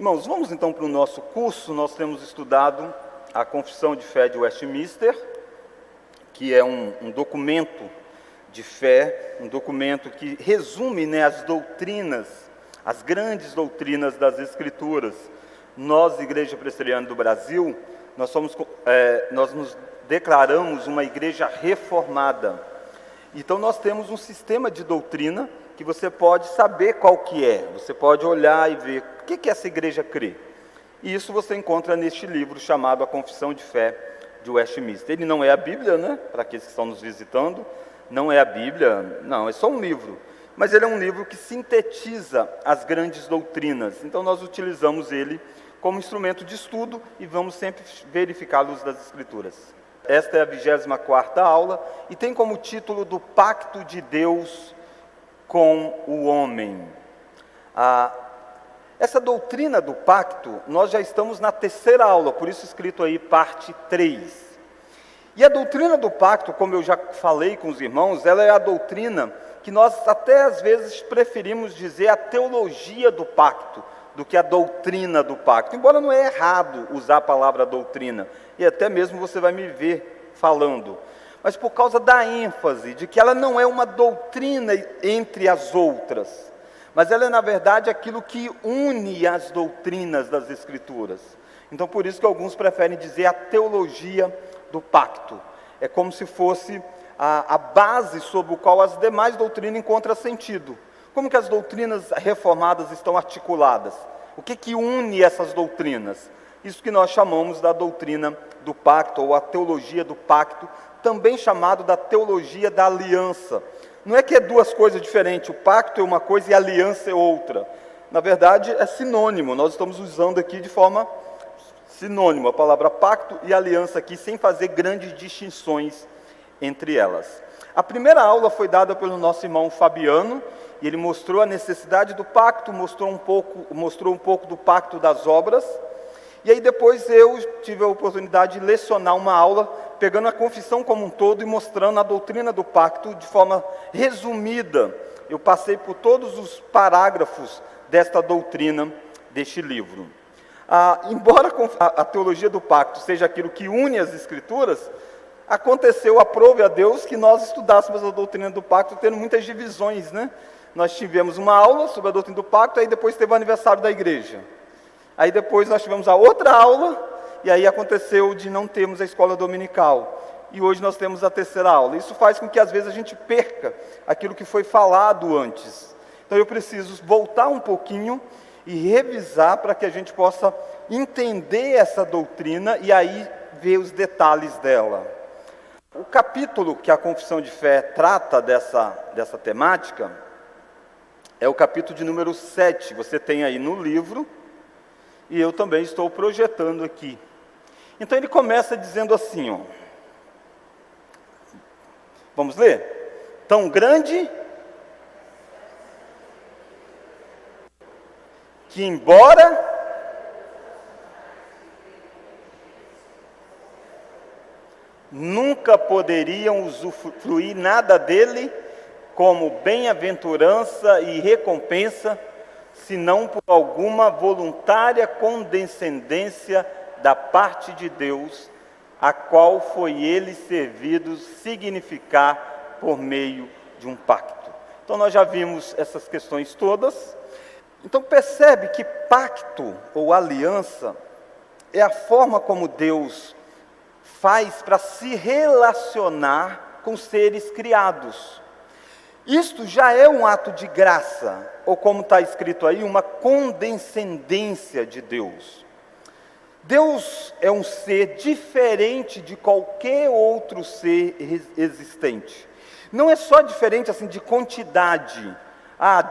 Irmãos, vamos então para o nosso curso. Nós temos estudado a Confissão de Fé de Westminster, que é um documento de fé, um documento que resume, as doutrinas, as grandes doutrinas das Escrituras. Nós, Igreja Presbiteriana do Brasil, nós nos declaramos uma igreja reformada. Então nós temos um sistema de doutrina que você pode saber qual que é. Você pode olhar e ver o que essa igreja crê. E isso você encontra neste livro chamado A Confissão de Fé de Westminster. Ele não é a Bíblia, para aqueles que estão nos visitando, não é a Bíblia, não, é só um livro. Mas ele é um livro que sintetiza as grandes doutrinas. Então nós utilizamos ele como instrumento de estudo e vamos sempre verificar a luz das Escrituras. Esta é a 24ª aula e tem como título do Pacto de Deus com o homem. Essa doutrina do pacto, nós já estamos na 3ª aula, por isso escrito aí parte 3. E a doutrina do pacto, como eu já falei com os irmãos, ela é a doutrina que nós até às vezes preferimos dizer a teologia do pacto, do que a doutrina do pacto. Embora não é errado usar a palavra doutrina, e até mesmo você vai me ver falando. Mas por causa da ênfase, de que ela não é uma doutrina entre as outras, mas ela é, na verdade, aquilo que une as doutrinas das Escrituras. Então, por isso que alguns preferem dizer a teologia do pacto. É como se fosse a base sobre a qual as demais doutrinas encontram sentido. Como que as doutrinas reformadas estão articuladas? O que une essas doutrinas? Isso que nós chamamos da doutrina do pacto, ou a teologia do pacto, também chamado da teologia da aliança. Não é que é duas coisas diferentes, o pacto é uma coisa e a aliança é outra. Na verdade, é sinônimo, nós estamos usando aqui de forma sinônima a palavra pacto e aliança aqui, sem fazer grandes distinções entre elas. A primeira aula foi dada pelo nosso irmão Fabiano, e ele mostrou a necessidade do pacto, mostrou um pouco do pacto das obras. E aí depois eu tive a oportunidade de lecionar uma aula, pegando a confissão como um todo e mostrando a doutrina do pacto de forma resumida. Eu passei por todos os parágrafos desta doutrina, deste livro. Embora a teologia do pacto seja aquilo que une as Escrituras, aconteceu, aprove a Deus, que nós estudássemos a doutrina do pacto, tendo muitas divisões, Nós tivemos uma aula sobre a doutrina do pacto, aí depois teve o aniversário da igreja. Aí depois nós tivemos a outra aula, e aí aconteceu de não termos a escola dominical. E hoje nós temos a 3ª aula. Isso faz com que às vezes a gente perca aquilo que foi falado antes. Então eu preciso voltar um pouquinho e revisar para que a gente possa entender essa doutrina e aí ver os detalhes dela. O capítulo que a Confissão de Fé trata dessa temática é o capítulo de número 7. Você tem aí no livro. E eu também estou projetando aqui. Então ele começa dizendo assim, vamos ler? Tão grande que embora nunca poderiam usufruir nada dele como bem-aventurança e recompensa, senão por alguma voluntária condescendência da parte de Deus, a qual foi ele servido significar por meio de um pacto. Então nós já vimos essas questões todas. Então percebe que pacto ou aliança é a forma como Deus faz para se relacionar com seres criados. Isto já é um ato de graça, ou como está escrito aí, uma condescendência de Deus. Deus é um ser diferente de qualquer outro ser existente. Não é só diferente assim de quantidade.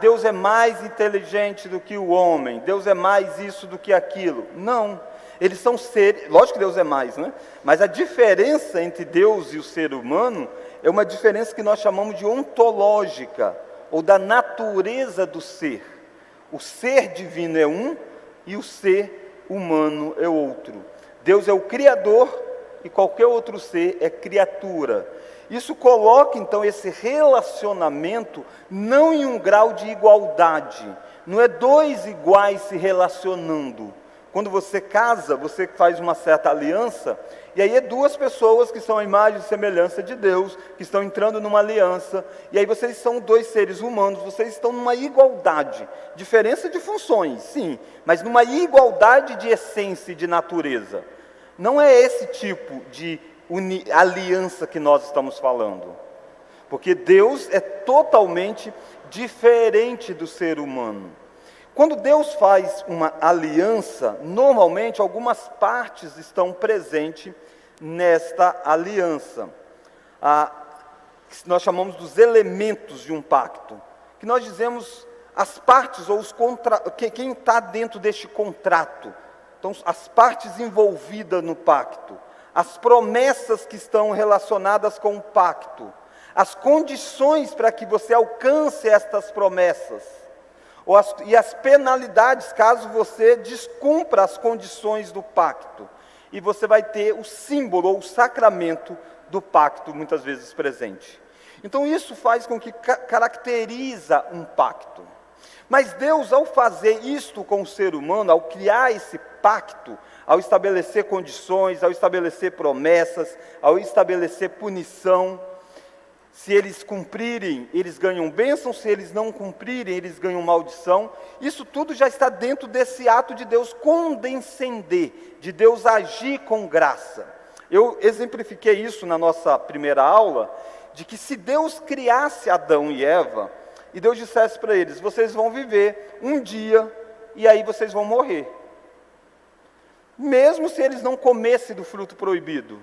Deus é mais inteligente do que o homem, Deus é mais isso do que aquilo. Não, eles são seres, lógico que Deus é mais, Mas a diferença entre Deus e o ser humano é uma diferença que nós chamamos de ontológica, ou da natureza do ser. O ser divino é um e o ser humano é outro. Deus é o Criador e qualquer outro ser é criatura. Isso coloca então esse relacionamento não em um grau de igualdade, não é dois iguais se relacionando. Quando você casa, você faz uma certa aliança, e aí é duas pessoas que são a imagem e semelhança de Deus, que estão entrando numa aliança, e aí vocês são dois seres humanos, vocês estão numa igualdade, diferença de funções, sim, mas numa igualdade de essência e de natureza. Não é esse tipo de aliança que nós estamos falando, porque Deus é totalmente diferente do ser humano. Quando Deus faz uma aliança, normalmente algumas partes estão presentes nesta aliança. Nós chamamos dos elementos de um pacto, que nós dizemos as partes ou quem está dentro deste contrato. Então, as partes envolvidas no pacto, as promessas que estão relacionadas com o pacto, as condições para que você alcance estas promessas, e as penalidades caso você descumpra as condições do pacto. E você vai ter o símbolo ou o sacramento do pacto muitas vezes presente. Então isso faz com que caracteriza um pacto. Mas Deus, ao fazer isto com o ser humano, ao criar esse pacto, ao estabelecer condições, ao estabelecer promessas, ao estabelecer punição, se eles cumprirem, eles ganham bênção, se eles não cumprirem, eles ganham maldição. Isso tudo já está dentro desse ato de Deus condescender, de Deus agir com graça. Eu exemplifiquei isso na nossa primeira aula, de que se Deus criasse Adão e Eva, e Deus dissesse para eles, vocês vão viver um dia, e aí vocês vão morrer. Mesmo se eles não comessem do fruto proibido,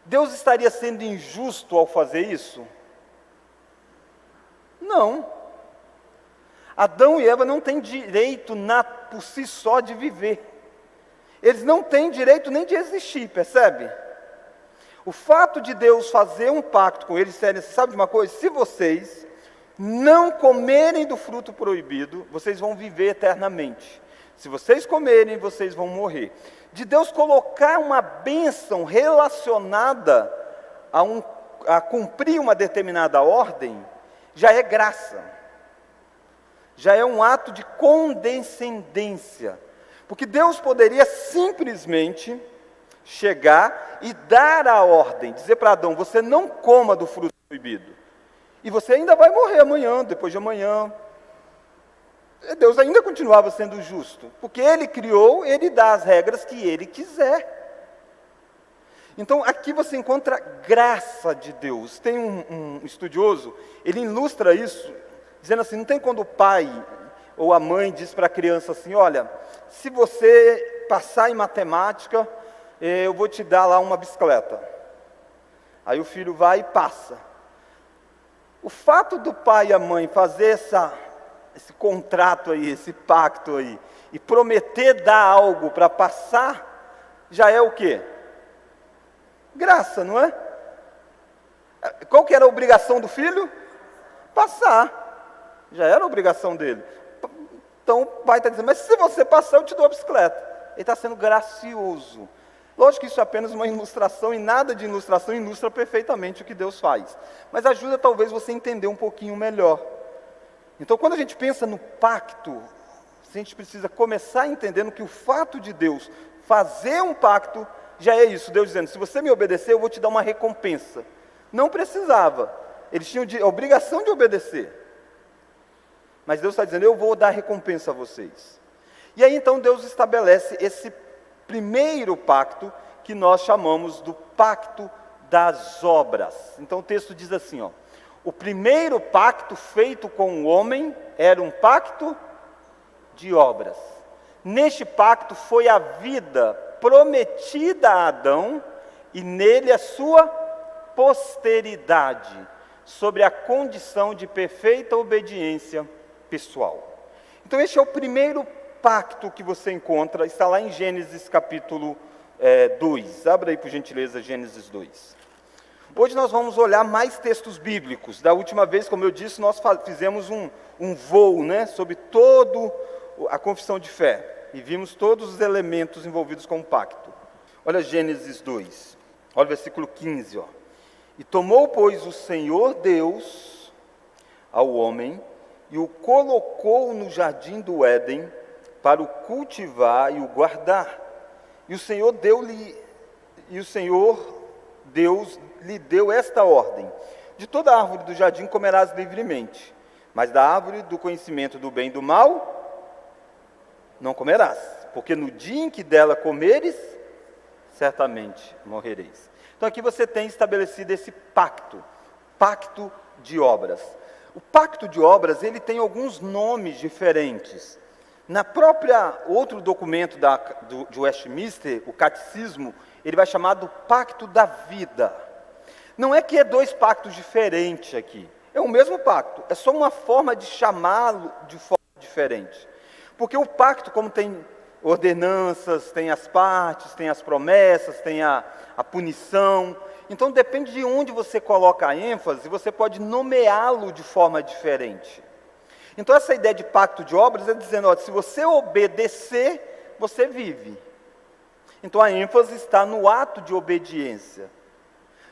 Deus estaria sendo injusto ao fazer isso? Não. Adão e Eva não têm direito por si só de viver. Eles não têm direito nem de existir, percebe? O fato de Deus fazer um pacto com eles, sabe de uma coisa? Se vocês não comerem do fruto proibido, vocês vão viver eternamente. Se vocês comerem, vocês vão morrer. De Deus colocar uma bênção relacionada a cumprir uma determinada ordem, já é graça. Já é um ato de condescendência. Porque Deus poderia simplesmente chegar e dar a ordem, dizer para Adão, você não coma do fruto proibido. E você ainda vai morrer amanhã, depois de amanhã. Deus ainda continuava sendo justo, porque Ele criou, Ele dá as regras que Ele quiser. Então aqui você encontra graça de Deus. Tem um estudioso, ele ilustra isso, dizendo assim, não tem quando o pai ou a mãe diz para a criança assim, olha, se você passar em matemática, eu vou te dar lá uma bicicleta. Aí o filho vai e passa. O fato do pai e a mãe fazer esse contrato aí, esse pacto aí, e prometer dar algo para passar, já é o quê? Graça, não é? Qual que era a obrigação do filho? Passar. Já era a obrigação dele. Então o pai está dizendo, mas se você passar, eu te dou a bicicleta. Ele está sendo gracioso. Lógico que isso é apenas uma ilustração, e nada de ilustração ilustra perfeitamente o que Deus faz. Mas ajuda talvez você a entender um pouquinho melhor. Então, quando a gente pensa no pacto, a gente precisa começar entendendo que o fato de Deus fazer um pacto, já é isso, Deus dizendo, se você me obedecer, eu vou te dar uma recompensa. Não precisava, eles tinham a obrigação de obedecer. Mas Deus está dizendo, eu vou dar recompensa a vocês. E aí então Deus estabelece esse primeiro pacto, que nós chamamos do pacto das obras. Então o texto diz assim, ó, o primeiro pacto feito com o homem era um pacto de obras. Neste pacto foi a vida prometida a Adão e nele a sua posteridade, sobre a condição de perfeita obediência pessoal. Então este é o primeiro pacto que você encontra, está lá em Gênesis capítulo 2. Abra aí por gentileza Gênesis 2. Hoje nós vamos olhar mais textos bíblicos. Da última vez, como eu disse, nós fizemos um voo, né, sobre toda a confissão de fé. E vimos todos os elementos envolvidos com o pacto. Olha Gênesis 2. Olha o versículo 15. Ó. E tomou, pois, o Senhor Deus ao homem, e o colocou no jardim do Éden para o cultivar e o guardar. E o Senhor Deus lhe deu esta ordem: de toda árvore do jardim comerás livremente, mas da árvore do conhecimento do bem e do mal não comerás, porque no dia em que dela comeres, certamente morrereis. Então aqui você tem estabelecido esse pacto de obras. O pacto de obras, ele tem alguns nomes diferentes. Na própria outro documento de Westminster, o Catecismo, ele vai chamar do pacto da vida. Não é que é dois pactos diferentes aqui, é o mesmo pacto, é só uma forma de chamá-lo de forma diferente. Porque o pacto, como tem ordenanças, tem as partes, tem as promessas, tem a punição, então depende de onde você coloca a ênfase, você pode nomeá-lo de forma diferente. Então essa ideia de pacto de obras é dizendo, olha, se você obedecer, você vive. Então a ênfase está no ato de obediência.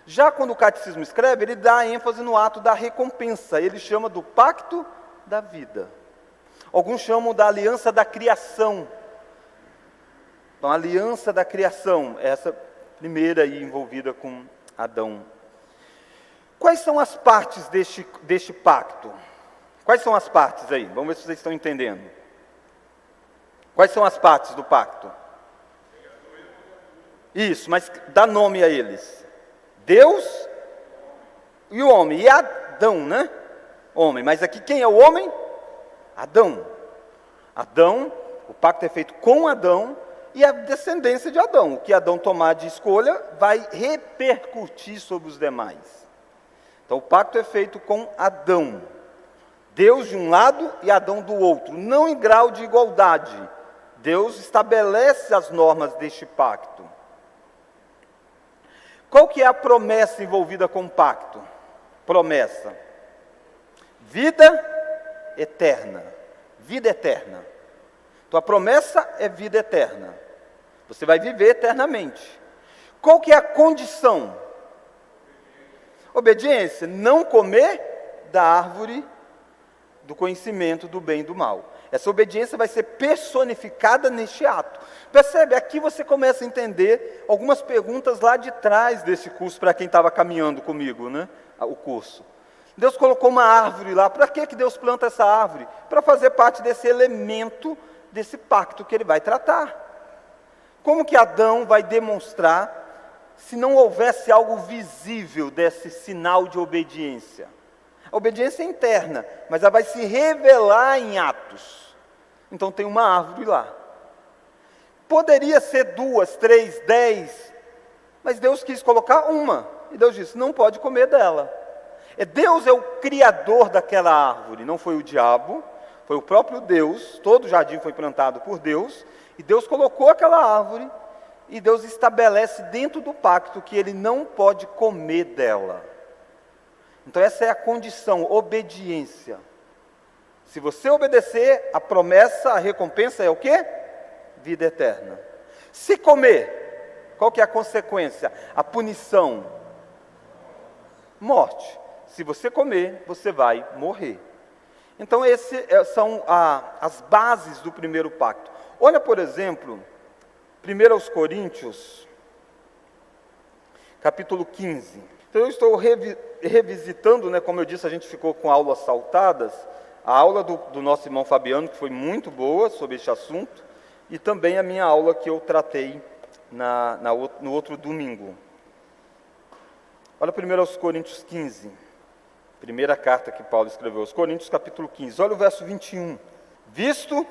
Já quando o catecismo escreve, ele dá ênfase no ato da recompensa, ele chama do pacto da vida. Alguns chamam da aliança da criação. Então a aliança da criação, essa primeira aí envolvida com Adão. Quais são as partes deste pacto? Quais são as partes aí? Vamos ver se vocês estão entendendo. Quais são as partes do pacto? Isso, mas dá nome a eles. Deus e o homem. E Adão, né? Homem. Mas aqui quem é o homem? Adão. Adão, o pacto é feito com Adão e a descendência de Adão. O que Adão tomar de escolha vai repercutir sobre os demais. Então o pacto é feito com Adão. Deus de um lado e Adão do outro, não em grau de igualdade. Deus estabelece as normas deste pacto. Qual que é a promessa envolvida com o pacto? Promessa. Vida eterna. Vida eterna. Então a promessa é vida eterna. Você vai viver eternamente. Qual que é a condição? Obediência. Não comer da árvore do conhecimento do bem e do mal. Essa obediência vai ser personificada neste ato. Percebe? Aqui você começa a entender algumas perguntas lá de trás desse curso, para quem estava caminhando comigo, né? O curso. Deus colocou uma árvore lá. Para que Deus planta essa árvore? Para fazer parte desse elemento, desse pacto que ele vai tratar. Como que Adão vai demonstrar se não houvesse algo visível desse sinal de obediência? A obediência é interna, mas ela vai se revelar em atos. Então tem uma árvore lá. Poderia ser 2, 3, 10, mas Deus quis colocar uma. E Deus disse, não pode comer dela. Deus é o criador daquela árvore, não foi o diabo, foi o próprio Deus. Todo o jardim foi plantado por Deus, e Deus colocou aquela árvore, e Deus estabelece dentro do pacto que ele não pode comer dela. Então essa é a condição, obediência. Se você obedecer, a promessa, a recompensa é o quê? Vida eterna. Se comer, qual que é a consequência? A punição. Morte. Se você comer, você vai morrer. Então essas são as bases do primeiro pacto. Olha, por exemplo, 1 Coríntios, capítulo 15. Então eu estou revisitando, né, como eu disse, a gente ficou com aulas saltadas, a aula do nosso irmão Fabiano, que foi muito boa sobre este assunto, e também a minha aula que eu tratei no outro domingo. Olha 1 Coríntios 15, primeira carta que Paulo escreveu aos Coríntios, capítulo 15, olha o verso 21. Visto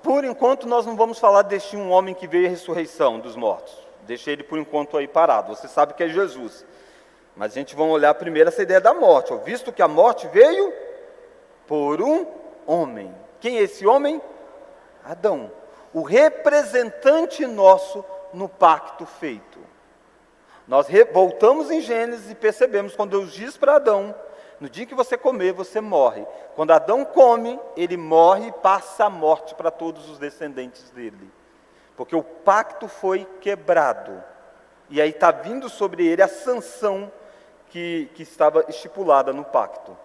por enquanto, nós não vamos falar deste um homem que veio à ressurreição dos mortos. Deixei ele, por enquanto, aí parado. Você sabe que é Jesus. Mas a gente vai olhar primeiro essa ideia da morte. Visto que a morte veio por um homem. Quem é esse homem? Adão. O representante nosso no pacto feito. Nós voltamos em Gênesis e percebemos, quando Deus diz para Adão, no dia que você comer, você morre. Quando Adão come, ele morre e passa a morte para todos os descendentes dele. Porque o pacto foi quebrado. E aí está vindo sobre ele a sanção que estava estipulada no pacto.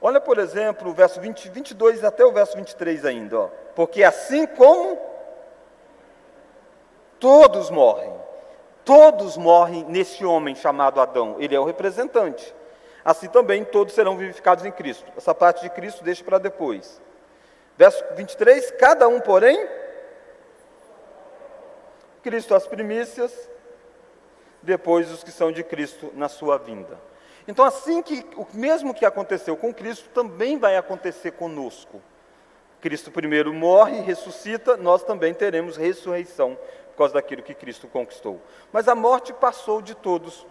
Olha, por exemplo, o verso 22 até o verso 23 ainda. Ó. Porque assim como todos morrem nesse homem chamado Adão. Ele é o representante. Assim também todos serão vivificados em Cristo. Essa parte de Cristo deixa para depois. Verso 23, cada um, porém, Cristo as primícias, depois os que são de Cristo na sua vinda. Então, assim que o mesmo que aconteceu com Cristo, também vai acontecer conosco. Cristo primeiro morre, ressuscita, nós também teremos ressurreição, por causa daquilo que Cristo conquistou. Mas a morte passou de todos,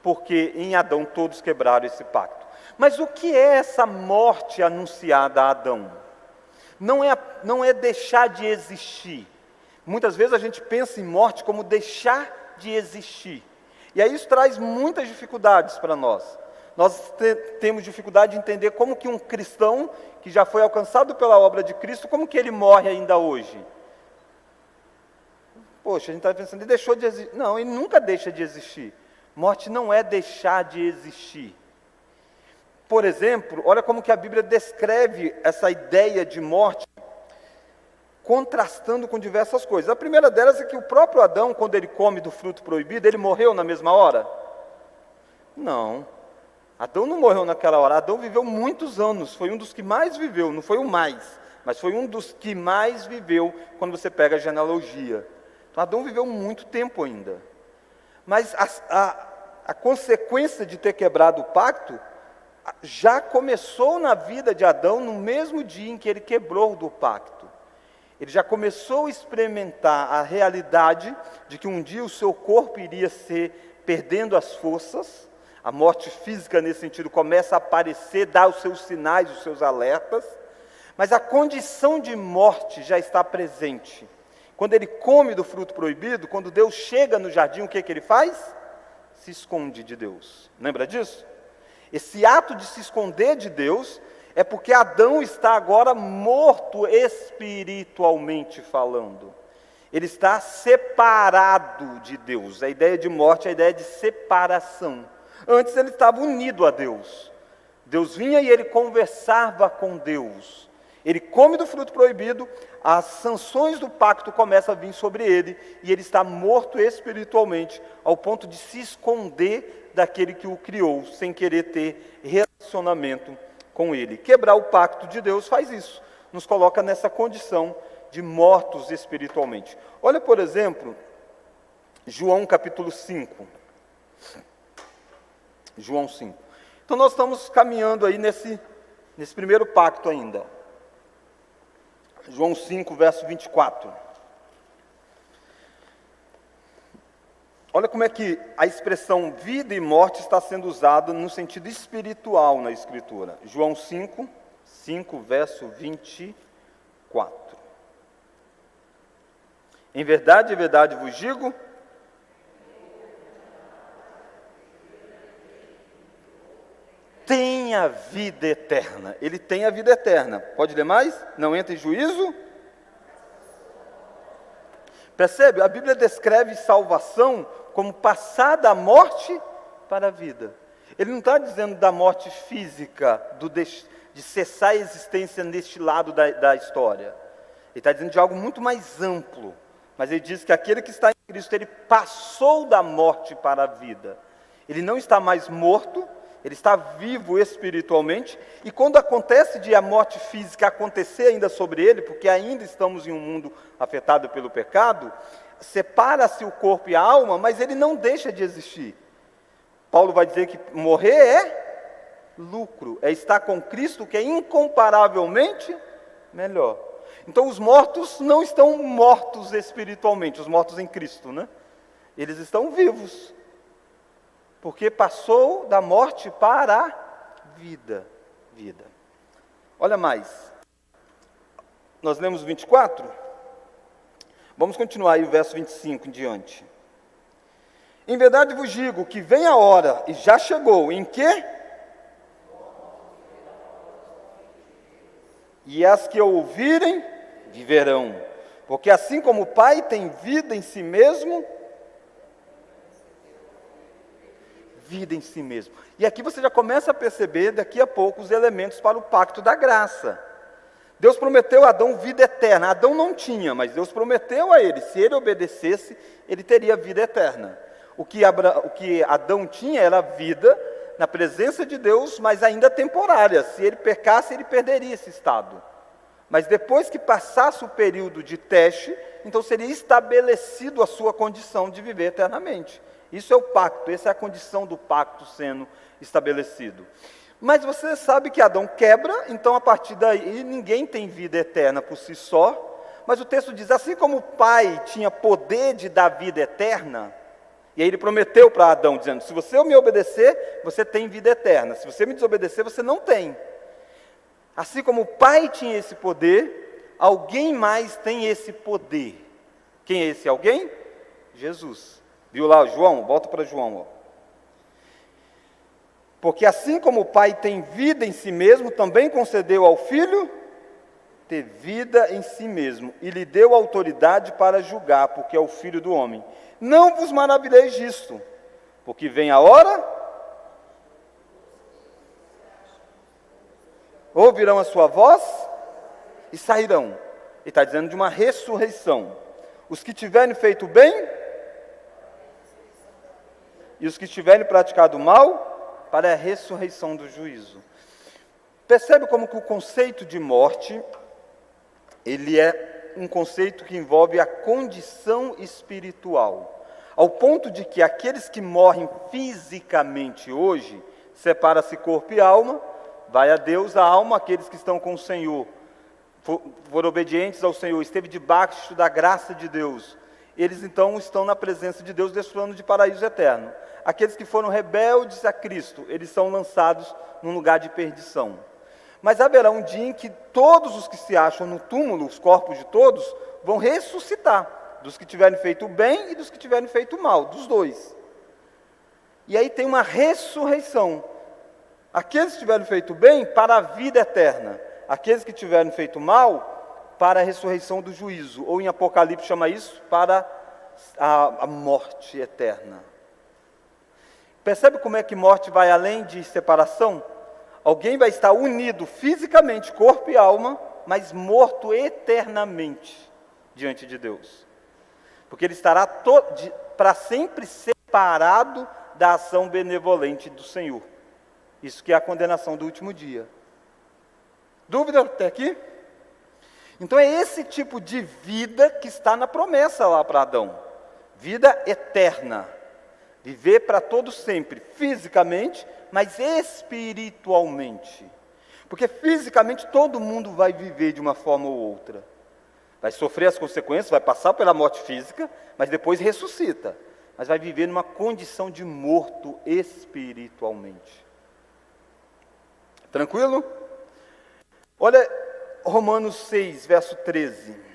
porque em Adão todos quebraram esse pacto. Mas o que é essa morte anunciada a Adão? Não é deixar de existir. Muitas vezes a gente pensa em morte como deixar de existir. E aí isso traz muitas dificuldades para nós. Nós temos dificuldade de entender como que um cristão que já foi alcançado pela obra de Cristo, como que ele morre ainda hoje? Poxa, a gente está pensando, ele deixou de existir. Não, ele nunca deixa de existir. Morte não é deixar de existir. Por exemplo, olha como que a Bíblia descreve essa ideia de morte, contrastando com diversas coisas. A primeira delas é que o próprio Adão, quando ele come do fruto proibido, ele morreu na mesma hora? Não. Adão não morreu naquela hora. Adão viveu muitos anos, foi um dos que mais viveu, não foi o mais, mas foi um dos que mais viveu quando você pega a genealogia. Então Adão viveu muito tempo ainda. Mas a consequência de ter quebrado o pacto já começou na vida de Adão no mesmo dia em que ele quebrou do pacto. Ele já começou a experimentar a realidade de que um dia o seu corpo iria ser perdendo as forças. A morte física, nesse sentido, começa a aparecer, dá os seus sinais, os seus alertas, mas a condição de morte já está presente. Quando ele come do fruto proibido, quando Deus chega no jardim, o que ele faz? Se esconde de Deus. Lembra disso? Esse ato de se esconder de Deus é porque Adão está agora morto espiritualmente falando. Ele está separado de Deus. A ideia de morte é a ideia de separação. Antes ele estava unido a Deus. Deus vinha e ele conversava com Deus. Ele come do fruto proibido, as sanções do pacto começam a vir sobre ele, e ele está morto espiritualmente, ao ponto de se esconder daquele que o criou, sem querer ter relacionamento com ele. Quebrar o pacto de Deus faz isso, nos coloca nessa condição de mortos espiritualmente. Olha, por exemplo, João capítulo 5. João 5. Então nós estamos caminhando aí nesse primeiro pacto ainda. João 5, verso 24. Olha como é que a expressão vida e morte está sendo usada no sentido espiritual na Escritura. João 5, verso 24. Em verdade vos digo, tem a vida eterna. Ele tem a vida eterna. Pode ler mais? Não entra em juízo? Percebe? A Bíblia descreve salvação como passar da morte para a vida. Ele não está dizendo da morte física, de cessar a existência neste lado da história. Ele está dizendo de algo muito mais amplo. Mas ele diz que aquele que está em Cristo, ele passou da morte para a vida. Ele não está mais morto, ele está vivo espiritualmente, e quando acontece de a morte física acontecer ainda sobre ele, porque ainda estamos em um mundo afetado pelo pecado, separa-se o corpo e a alma, mas ele não deixa de existir. Paulo vai dizer que morrer é lucro, é estar com Cristo, que é incomparavelmente melhor. Então os mortos não estão mortos espiritualmente, os mortos em Cristo, né? Eles estão vivos. Porque passou da morte para a vida. Olha mais. Nós lemos 24? Vamos continuar aí o verso 25 em diante. Em verdade vos digo que vem a hora, e já chegou, em que? E as que ouvirem, viverão. Porque assim como o Pai tem vida em si mesmo, vida em si mesmo. E aqui você já começa a perceber, daqui a pouco, os elementos para o pacto da graça. Deus prometeu a Adão vida eterna. Adão não tinha, mas Deus prometeu a ele, se ele obedecesse, ele teria vida eterna. O que Adão tinha era vida na presença de Deus, mas ainda temporária. Se ele pecasse, ele perderia esse estado. Mas depois que passasse o período de teste, então seria estabelecido a sua condição de viver eternamente. Isso é o pacto, essa é a condição do pacto sendo estabelecido. Mas você sabe que Adão quebra, então a partir daí ninguém tem vida eterna por si só. Mas o texto diz, assim como o Pai tinha poder de dar vida eterna, e aí ele prometeu para Adão, dizendo, se você me obedecer, você tem vida eterna. Se você me desobedecer, você não tem. Assim como o Pai tinha esse poder, alguém mais tem esse poder. Quem é esse alguém? Jesus. Viu lá, João? Volta para João. Ó. Porque assim como o Pai tem vida em si mesmo, também concedeu ao Filho ter vida em si mesmo, e lhe deu autoridade para julgar, porque é o Filho do homem. Não vos maravilheis disto, porque vem a hora, ouvirão a sua voz e sairão. Ele está dizendo de uma ressurreição. Os que tiverem feito bem, e os que tiverem praticado mal, para a ressurreição do juízo. Percebe como que o conceito de morte, ele é um conceito que envolve a condição espiritual, ao ponto de que aqueles que morrem fisicamente hoje, separa-se corpo e alma, vai a Deus a alma, aqueles que estão com o Senhor, foram obedientes ao Senhor, esteve debaixo da graça de Deus, eles então estão na presença de Deus, desfrutando de paraíso eterno. Aqueles que foram rebeldes a Cristo, eles são lançados num lugar de perdição. Mas haverá um dia em que todos os que se acham no túmulo, os corpos de todos, vão ressuscitar, dos que tiverem feito bem e dos que tiverem feito mal, dos dois. E aí tem uma ressurreição. Aqueles que tiverem feito bem, para a vida eterna. Aqueles que tiverem feito mal, para a ressurreição do juízo. Ou em Apocalipse chama isso, para a morte eterna. Percebe como é que morte vai além de separação? Alguém vai estar unido fisicamente, corpo e alma, mas morto eternamente diante de Deus. Porque ele estará para sempre separado da ação benevolente do Senhor. Isso que é a condenação do último dia. Dúvida até aqui? Então é esse tipo de vida que está na promessa lá para Adão. Vida eterna. Viver para todo sempre, fisicamente, mas espiritualmente. Porque fisicamente todo mundo vai viver de uma forma ou outra. Vai sofrer as consequências, vai passar pela morte física, mas depois ressuscita. Mas vai viver numa condição de morto espiritualmente. Tranquilo? Olha Romanos 6, verso 13.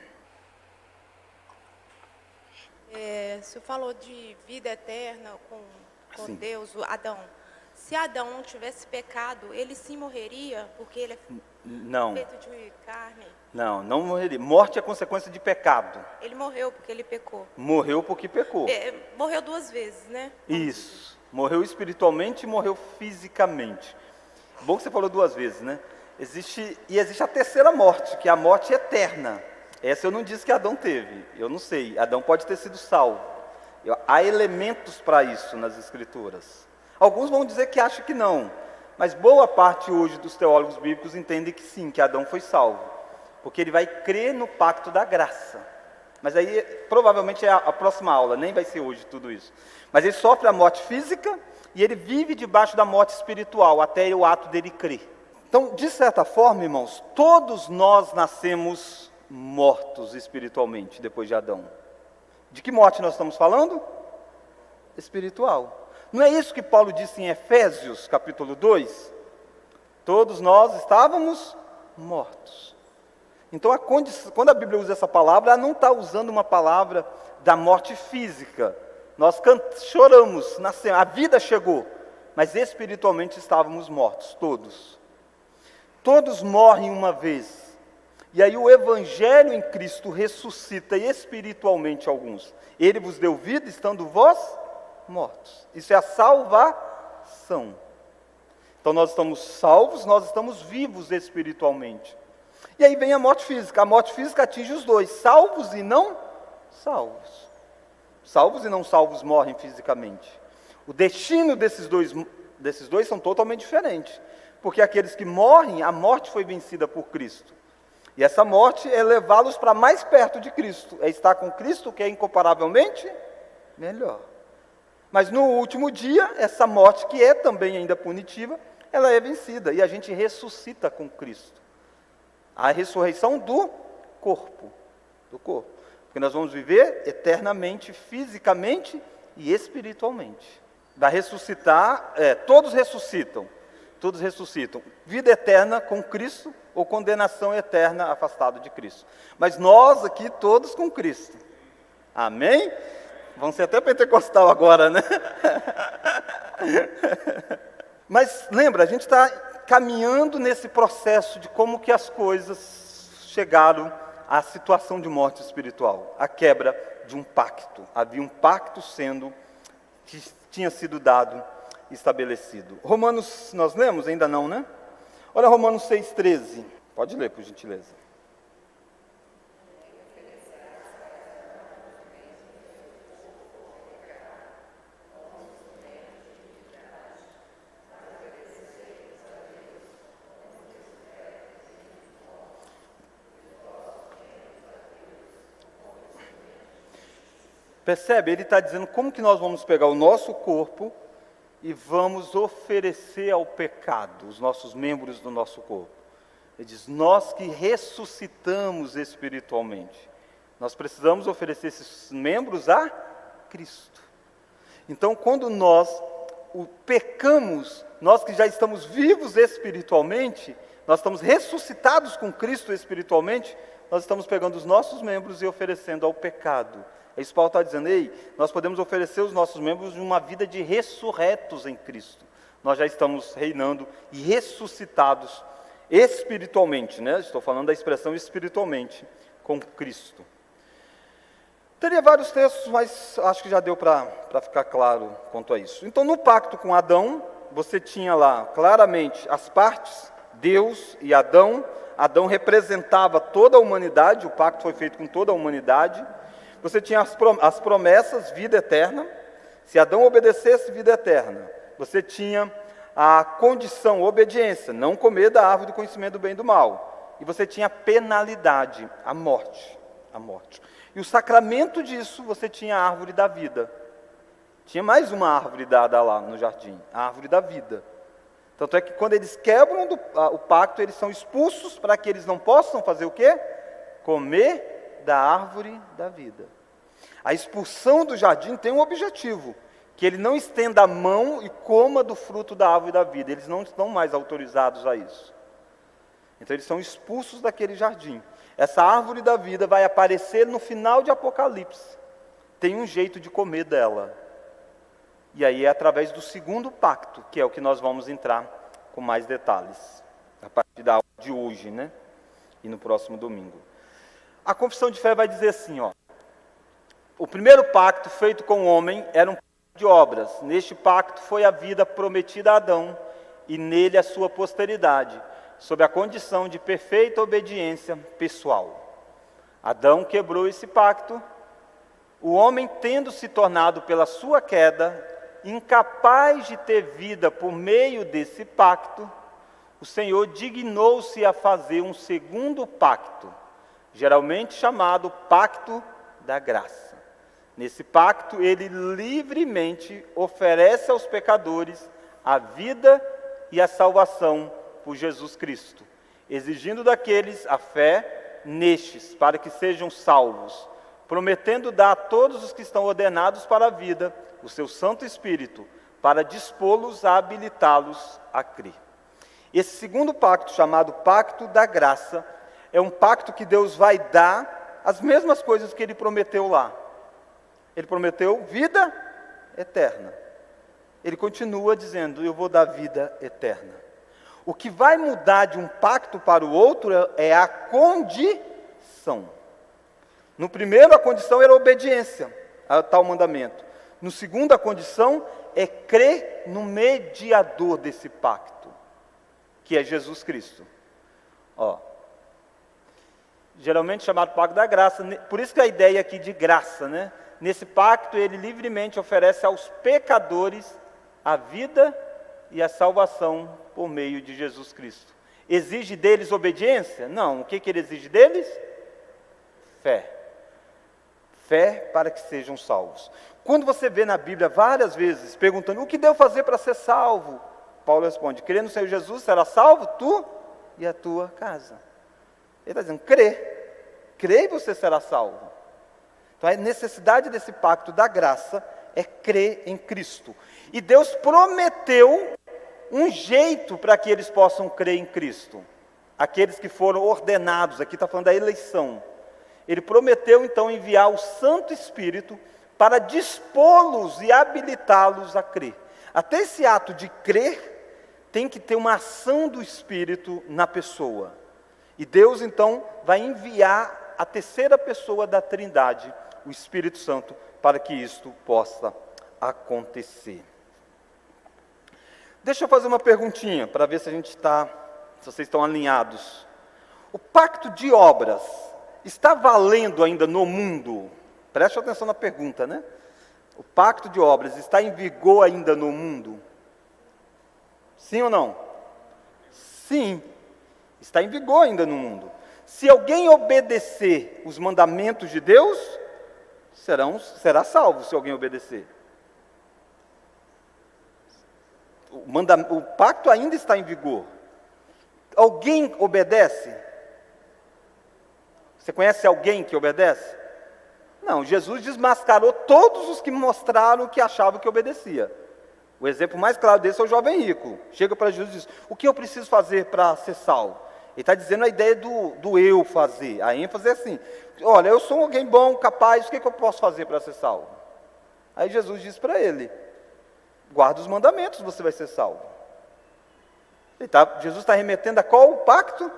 O senhor falou de vida eterna com Deus, o Adão. Se Adão não tivesse pecado, ele sim morreria, porque ele é feito de carne? Não morreria. Morte é consequência de pecado. Ele morreu porque ele pecou. Morreu porque pecou. Morreu duas vezes, né? Isso. Morreu espiritualmente e morreu fisicamente. Bom que você falou duas vezes, né? Existe a terceira morte, que é a morte eterna. Essa eu não disse que Adão teve, eu não sei. Adão pode ter sido salvo. Há elementos para isso nas Escrituras. Alguns vão dizer que acham que não, mas boa parte hoje dos teólogos bíblicos entendem que sim, que Adão foi salvo, porque ele vai crer no pacto da graça. Mas aí provavelmente é a próxima aula, nem vai ser hoje tudo isso. Mas ele sofre a morte física e ele vive debaixo da morte espiritual, até o ato dele crer. Então, de certa forma, irmãos, todos nós nascemos mortos espiritualmente depois de Adão. De que morte nós estamos falando? Espiritual. Não é isso que Paulo disse em Efésios, capítulo 2? Todos nós estávamos mortos. Então, quando a Bíblia usa essa palavra, ela não está usando uma palavra da morte física. Nós choramos, nascemos, a vida chegou, mas espiritualmente estávamos mortos, todos. Todos morrem uma vez. E aí o Evangelho em Cristo ressuscita espiritualmente alguns. Ele vos deu vida, estando vós mortos. Isso é a salvação. salvação. Então nós estamos salvos, nós estamos vivos espiritualmente. E aí vem a morte física. A morte física atinge os dois, salvos e não salvos. Salvos e não salvos morrem fisicamente. O destino desses dois são totalmente diferentes. Porque aqueles que morrem, a morte foi vencida por Cristo. E essa morte é levá-los para mais perto de Cristo. É estar com Cristo, que é incomparavelmente melhor. Mas no último dia, essa morte, que é também ainda punitiva, ela é vencida. E a gente ressuscita com Cristo. A ressurreição do corpo. Do corpo. Porque nós vamos viver eternamente, fisicamente e espiritualmente. Vai ressuscitar, todos ressuscitam. Todos ressuscitam. Vida eterna com Cristo ou condenação eterna afastado de Cristo. Mas nós aqui todos com Cristo. Amém? Vão ser até pentecostal agora, né? Mas lembra, a gente está caminhando nesse processo de como que as coisas chegaram à situação de morte espiritual. A quebra de um pacto. Havia um pacto que tinha sido dado, estabelecido. Romanos, nós lemos? Ainda não, né? Olha Romanos 6,13. Pode ler, por gentileza. Percebe? Ele está dizendo como que nós vamos pegar o nosso corpo e vamos oferecer ao pecado os nossos membros do nosso corpo. Ele diz, nós que ressuscitamos espiritualmente, nós precisamos oferecer esses membros a Cristo. Então, quando nós pecamos, nós que já estamos vivos espiritualmente, nós estamos ressuscitados com Cristo espiritualmente, nós estamos pegando os nossos membros e oferecendo ao pecado. É isso que Paulo está dizendo, nós podemos oferecer os nossos membros de uma vida de ressurretos em Cristo. Nós já estamos reinando e ressuscitados espiritualmente, né? Estou falando da expressão espiritualmente, com Cristo. Teria vários textos, mas acho que já deu para ficar claro quanto a isso. Então, no pacto com Adão, você tinha lá claramente as partes, Deus e Adão. Adão representava toda a humanidade, o pacto foi feito com toda a humanidade. Você tinha as promessas, vida eterna. Se Adão obedecesse, vida eterna. Você tinha a condição, obediência, não comer da árvore do conhecimento do bem e do mal. E você tinha a penalidade, a morte. A morte. E o sacramento disso, você tinha a árvore da vida. Tinha mais uma árvore dada lá no jardim, a árvore da vida. Tanto é que quando eles quebram o pacto, eles são expulsos para que eles não possam fazer o quê? Comer da árvore da vida. A expulsão do jardim tem um objetivo, que ele não estenda a mão e coma do fruto da árvore da vida. Eles não estão mais autorizados a isso. Então eles são expulsos daquele jardim. Essa árvore da vida vai aparecer no final de Apocalipse. Tem um jeito de comer dela. E aí é através do segundo pacto, que é o que nós vamos entrar com mais detalhes, a partir da aula de hoje, né? E no próximo domingo. A confissão de fé vai dizer assim, o primeiro pacto feito com o homem era um pacto de obras. Neste pacto foi a vida prometida a Adão e nele a sua posteridade, sob a condição de perfeita obediência pessoal. Adão quebrou esse pacto, o homem tendo se tornado pela sua queda, incapaz de ter vida por meio desse pacto, o Senhor dignou-se a fazer um segundo pacto, geralmente chamado Pacto da Graça. Nesse pacto, ele livremente oferece aos pecadores a vida e a salvação por Jesus Cristo, exigindo daqueles a fé nestes, para que sejam salvos, prometendo dar a todos os que estão ordenados para a vida o seu Santo Espírito, para dispô-los a habilitá-los a crer. Esse segundo pacto, chamado Pacto da Graça, é um pacto que Deus vai dar as mesmas coisas que Ele prometeu lá. Ele prometeu vida eterna. Ele continua dizendo, eu vou dar vida eterna. O que vai mudar de um pacto para o outro é a condição. No primeiro, a condição era a obediência a tal mandamento. No segundo, a condição é crer no mediador desse pacto, que é Jesus Cristo. Geralmente chamado pacto da graça, por isso que a ideia aqui de graça, né? Nesse pacto ele livremente oferece aos pecadores a vida e a salvação por meio de Jesus Cristo. Exige deles obediência? Não. O que ele exige deles? Fé. Fé para que sejam salvos. Quando você vê na Bíblia várias vezes perguntando: o que devo fazer para ser salvo? Paulo responde: crê no Senhor Jesus, será salvo tu e a tua casa. Ele está dizendo: crê e você será salvo. Então a necessidade desse pacto da graça é crer em Cristo. E Deus prometeu um jeito para que eles possam crer em Cristo. Aqueles que foram ordenados, aqui está falando da eleição. Ele prometeu então enviar o Santo Espírito para dispô-los e habilitá-los a crer. Até esse ato de crer tem que ter uma ação do Espírito na pessoa. E Deus então vai enviar a terceira pessoa da Trindade, o Espírito Santo, para que isto possa acontecer. Deixa eu fazer uma perguntinha para ver se se vocês estão alinhados. O pacto de obras está valendo ainda no mundo? Preste atenção na pergunta, né? O pacto de obras está em vigor ainda no mundo? Sim ou não? Sim, está em vigor ainda no mundo. Se alguém obedecer os mandamentos de Deus, será salvo se alguém obedecer. O pacto ainda está em vigor. Alguém obedece? Você conhece alguém que obedece? Não, Jesus desmascarou todos os que mostraram que achavam que obedecia. O exemplo mais claro desse é o jovem rico. Chega para Jesus e diz: o que eu preciso fazer para ser salvo? Ele está dizendo a ideia do eu fazer. A ênfase é assim: olha, eu sou alguém bom, capaz, o que eu posso fazer para ser salvo? Aí Jesus diz para ele: guarda os mandamentos, você vai ser salvo. Jesus está remetendo a qual pacto?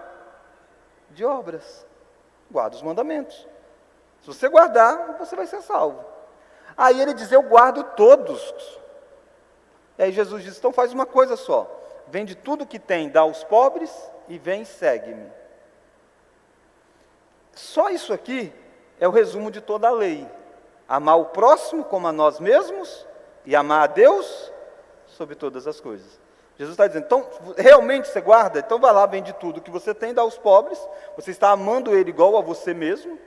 De obras. Guarda os mandamentos. Se você guardar, você vai ser salvo. Aí ele diz: eu guardo todos. E aí Jesus diz: então faz uma coisa só. Vende tudo que tem, dá aos pobres e vem e segue-me. Só isso aqui é o resumo de toda a lei. Amar o próximo como a nós mesmos e amar a Deus sobre todas as coisas. Jesus está dizendo: então, realmente você guarda? Então vai lá, vende tudo que você tem, dá aos pobres. Você está amando Ele igual a você mesmo.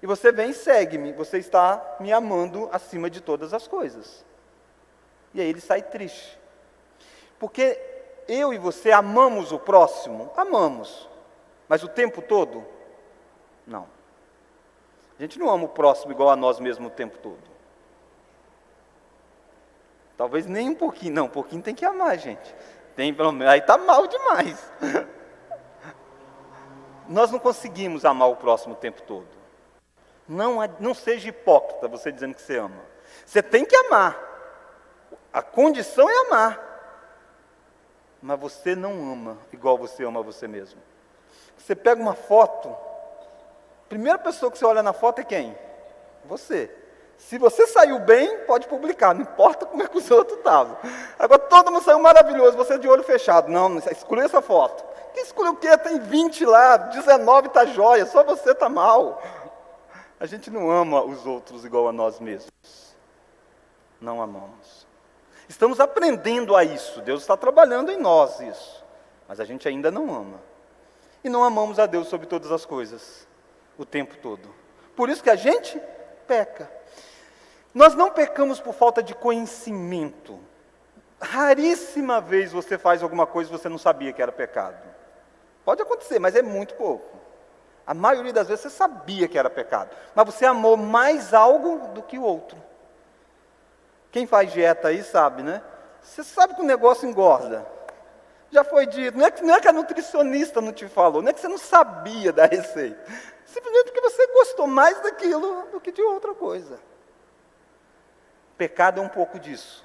E você vem e segue-me. Você está me amando acima de todas as coisas. E aí ele sai triste. Porque eu e você amamos o próximo? Amamos. Mas o tempo todo? Não. A gente não ama o próximo igual a nós mesmos o tempo todo. Talvez nem um pouquinho. Não, um pouquinho tem que amar, gente. Tem, pelo menos, aí está mal demais. Nós não conseguimos amar o próximo o tempo todo. Não seja hipócrita você dizendo que você ama. Você tem que amar. A condição é amar. Mas você não ama igual você ama você mesmo. Você pega uma foto, a primeira pessoa que você olha na foto é quem? Você. Se você saiu bem, pode publicar, não importa como é que os outros estavam. Agora todo mundo saiu maravilhoso, você de olho fechado. Não, exclui essa foto. Quem excluiu o quê? Tem 20 lá, 19 está jóia, só você está mal. A gente não ama os outros igual a nós mesmos. Não amamos. Estamos aprendendo a isso. Deus está trabalhando em nós isso. Mas a gente ainda não ama. E não amamos a Deus sobre todas as coisas. O tempo todo. Por isso que a gente peca. Nós não pecamos por falta de conhecimento. Raríssima vez você faz alguma coisa e você não sabia que era pecado. Pode acontecer, mas é muito pouco. A maioria das vezes você sabia que era pecado, mas você amou mais algo do que o outro. Quem faz dieta aí sabe, né? Você sabe que o negócio engorda. Já foi dito, não é que a nutricionista não te falou, não é que você não sabia da receita. Simplesmente porque você gostou mais daquilo do que de outra coisa. Pecado é um pouco disso.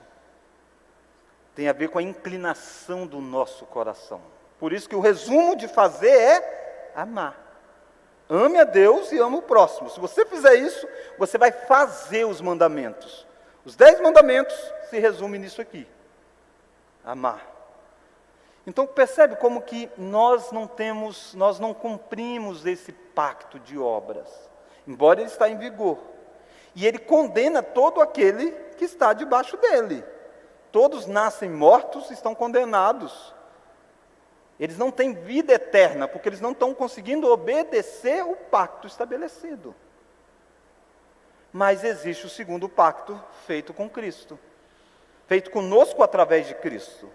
Tem a ver com a inclinação do nosso coração. Por isso que o resumo de fazer é amar. Ame a Deus e ame o próximo. Se você fizer isso, você vai fazer os mandamentos. Os 10 mandamentos se resumem nisso aqui. Amar. Então percebe como que nós não cumprimos esse pacto de obras, embora ele está em vigor. E ele condena todo aquele que está debaixo dele. Todos nascem mortos, estão condenados. Eles não têm vida eterna, porque eles não estão conseguindo obedecer o pacto estabelecido. Mas existe o segundo pacto feito com Cristo, feito conosco através de Cristo.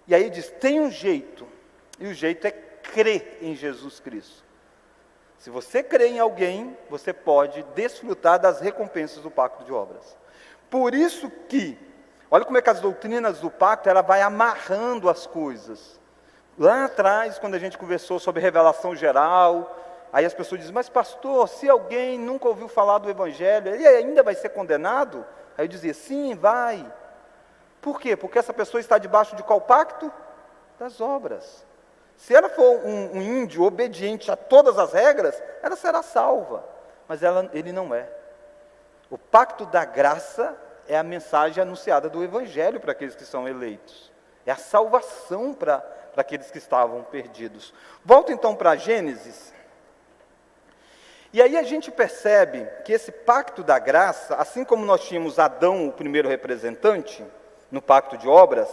E aí diz, tem um jeito, e o jeito é crer em Jesus Cristo. Se você crê em alguém, você pode desfrutar das recompensas do pacto de obras. Por isso que, olha como é que as doutrinas do pacto, ela vai amarrando as coisas. Lá atrás, quando a gente conversou sobre revelação geral, aí as pessoas dizem, mas pastor, se alguém nunca ouviu falar do Evangelho, ele ainda vai ser condenado? Aí eu dizia, sim, vai. Por quê? Porque essa pessoa está debaixo de qual pacto? Das obras. Se ela for um índio obediente a todas as regras, ela será salva. Mas ele não é. O pacto da graça é a mensagem anunciada do Evangelho para aqueles que são eleitos. É a salvação para aqueles que estavam perdidos. Volta então para Gênesis. E aí a gente percebe que esse pacto da graça, assim como nós tínhamos Adão, o primeiro representante, no pacto de obras,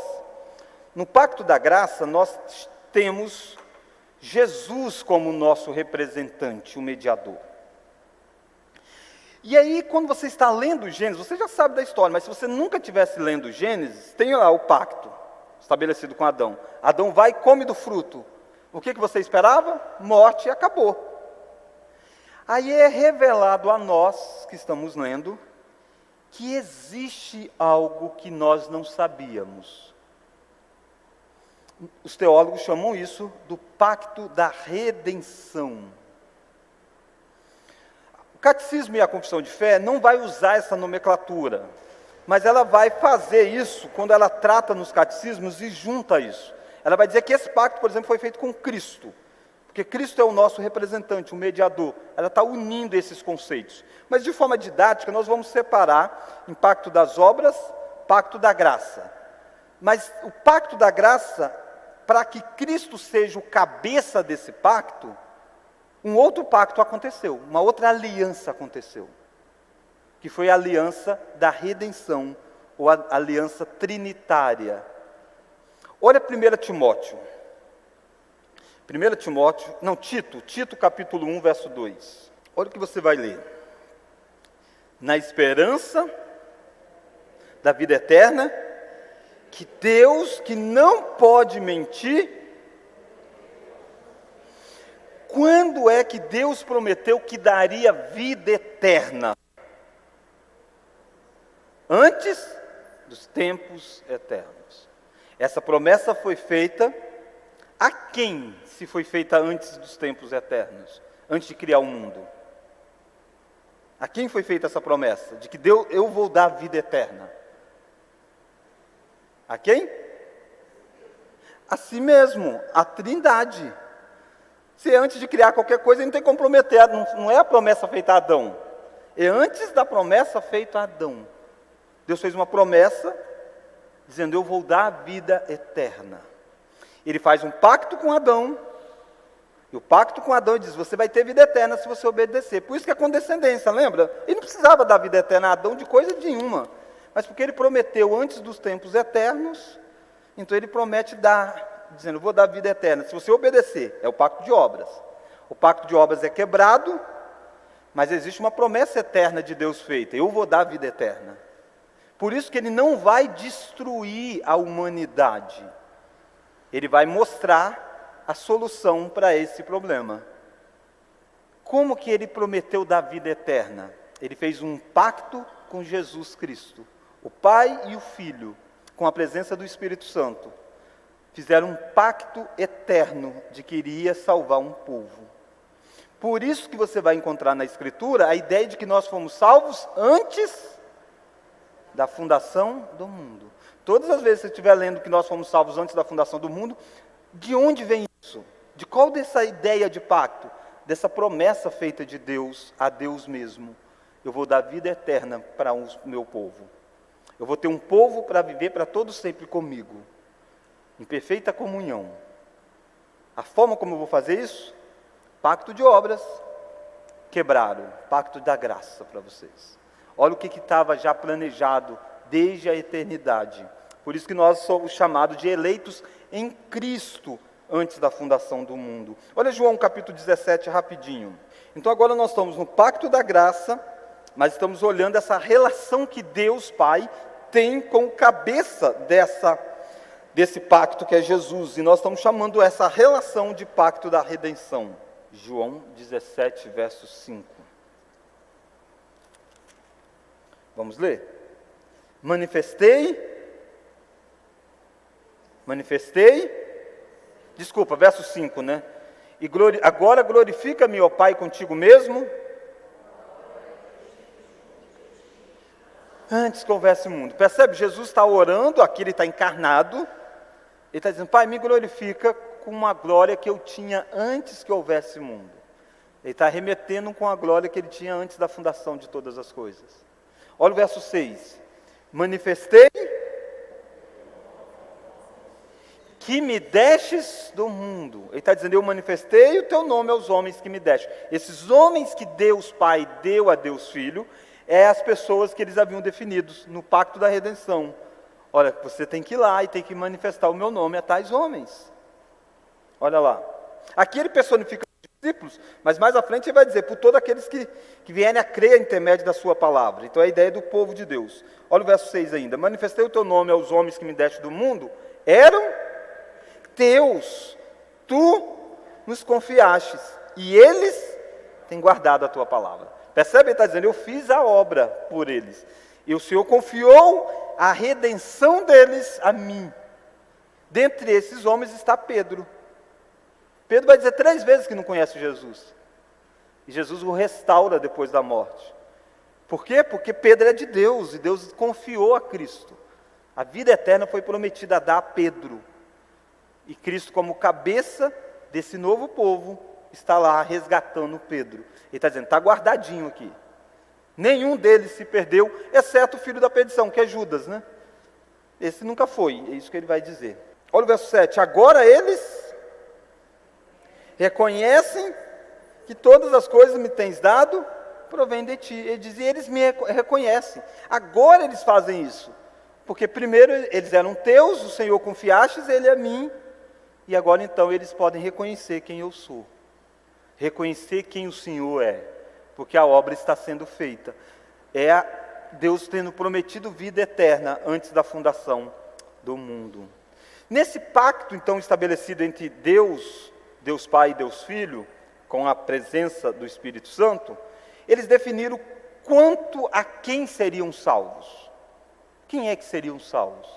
no pacto da graça nós temos Jesus como nosso representante, o mediador. E aí, quando você está lendo Gênesis, você já sabe da história, mas se você nunca tivesse lendo Gênesis, tem lá o pacto estabelecido com Adão. Adão vai e come do fruto. O que você esperava? Morte, e acabou. Aí é revelado a nós, que estamos lendo, que existe algo que nós não sabíamos. Os teólogos chamam isso do pacto da redenção. O catecismo e a confissão de fé não vai usar essa nomenclatura, mas ela vai fazer isso quando ela trata nos catecismos e junta isso. Ela vai dizer que esse pacto, por exemplo, foi feito com Cristo, porque Cristo é o nosso representante, o mediador. Ela está unindo esses conceitos. Mas de forma didática, nós vamos separar em pacto das obras, pacto da graça. Mas o pacto da graça, para que Cristo seja o cabeça desse pacto, um outro pacto aconteceu, uma outra aliança aconteceu, que foi a aliança da redenção, ou a aliança trinitária. Olha 1 Timóteo. Tito capítulo 1, verso 2. Olha o que você vai ler. Na esperança da vida eterna, que Deus, que não pode mentir. Quando é que Deus prometeu que daria vida eterna? Antes dos tempos eternos. Essa promessa foi feita a quem se foi feita antes dos tempos eternos? Antes de criar o mundo? A quem foi feita essa promessa? De que eu vou dar vida eterna? A quem? A si mesmo, a Trindade. Se antes de criar qualquer coisa, ele não tem como prometer, não é a promessa feita a Adão. É antes da promessa feita a Adão. Deus fez uma promessa, dizendo, eu vou dar a vida eterna. Ele faz um pacto com Adão, e o pacto com Adão diz, você vai ter vida eterna se você obedecer. Por isso que é condescendência, lembra? Ele não precisava dar vida eterna a Adão de coisa nenhuma, mas porque ele prometeu antes dos tempos eternos, então ele promete dar, dizendo, eu vou dar vida eterna se você obedecer. É o pacto de obras. O pacto de obras é quebrado, mas existe uma promessa eterna de Deus feita, eu vou dar vida eterna. Por isso que ele não vai destruir a humanidade. Ele vai mostrar a solução para esse problema. Como que ele prometeu dar vida eterna? Ele fez um pacto com Jesus Cristo. O Pai e o Filho, com a presença do Espírito Santo, fizeram um pacto eterno de que iria salvar um povo. Por isso que você vai encontrar na Escritura a ideia de que nós fomos salvos antes da fundação do mundo. Todas as vezes que você estiver lendo que nós fomos salvos antes da fundação do mundo, de onde vem isso? De qual dessa ideia de pacto? Dessa promessa feita de Deus a Deus mesmo. eu vou dar vida eterna para o meu povo. Eu vou ter um povo para viver para todo sempre comigo, em perfeita comunhão. A forma como eu vou fazer isso? Pacto de obras, quebraram, pacto da graça para vocês. Olha o que estava já planejado desde a eternidade. Por isso que nós somos chamados de eleitos em Cristo, antes da fundação do mundo. Olha João capítulo 17 rapidinho. Então agora nós estamos no pacto da graça, mas estamos olhando essa relação que Deus Pai tem com o cabeça desse pacto que é Jesus. E nós estamos chamando essa relação de pacto da redenção. João 17, verso 5. Vamos ler? Desculpa, verso 5, né? Agora glorifica-me, ó Pai, contigo mesmo, antes que houvesse mundo. Percebe? Jesus está orando, aqui ele está encarnado, ele está dizendo, Pai, me glorifica com uma glória que eu tinha antes que houvesse mundo. Ele está remetendo com a glória que ele tinha antes da fundação de todas as coisas. Olha o verso 6. Manifestei que me destes do mundo. Ele está dizendo, eu manifestei o teu nome aos homens que me deste. Esses homens que Deus Pai deu a Deus Filho, é as pessoas que eles haviam definidos no pacto da redenção. Olha, você tem que ir lá e tem que manifestar o meu nome a tais homens. Olha lá. Aqui ele personifica os discípulos, mas mais à frente ele vai dizer, por todos aqueles que vierem a crer a intermédio da sua palavra. Então é a ideia do povo de Deus. Olha o verso 6 ainda. Manifestei o teu nome aos homens que me deste do mundo, eram teus, tu nos confiastes, e eles têm guardado a tua palavra. Percebe? Ele está dizendo, eu fiz a obra por eles, e o Senhor confiou a redenção deles a mim. Dentre esses homens está Pedro. Pedro vai dizer 3 vezes que não conhece Jesus, e Jesus o restaura depois da morte. Por quê? Porque Pedro é de Deus, e Deus confiou a Cristo. A vida eterna foi prometida a dar a Pedro. E Cristo, como cabeça desse novo povo, está lá resgatando Pedro. Ele está dizendo, está guardadinho aqui. Nenhum deles se perdeu, exceto o filho da perdição, que é Judas, né? Esse nunca foi, é isso que ele vai dizer. Olha o verso 7. Agora eles reconhecem que todas as coisas me tens dado, provém de ti. Ele dizia, eles me reconhecem. Agora eles fazem isso. Porque primeiro eles eram teus, o Senhor confiastes, ele é mim. E agora então eles podem reconhecer quem eu sou, reconhecer quem o Senhor é, porque a obra está sendo feita. É Deus tendo prometido vida eterna antes da fundação do mundo. Nesse pacto então estabelecido entre Deus Pai e Deus Filho, com a presença do Espírito Santo, eles definiram quanto a quem seriam salvos. Quem é que seriam salvos?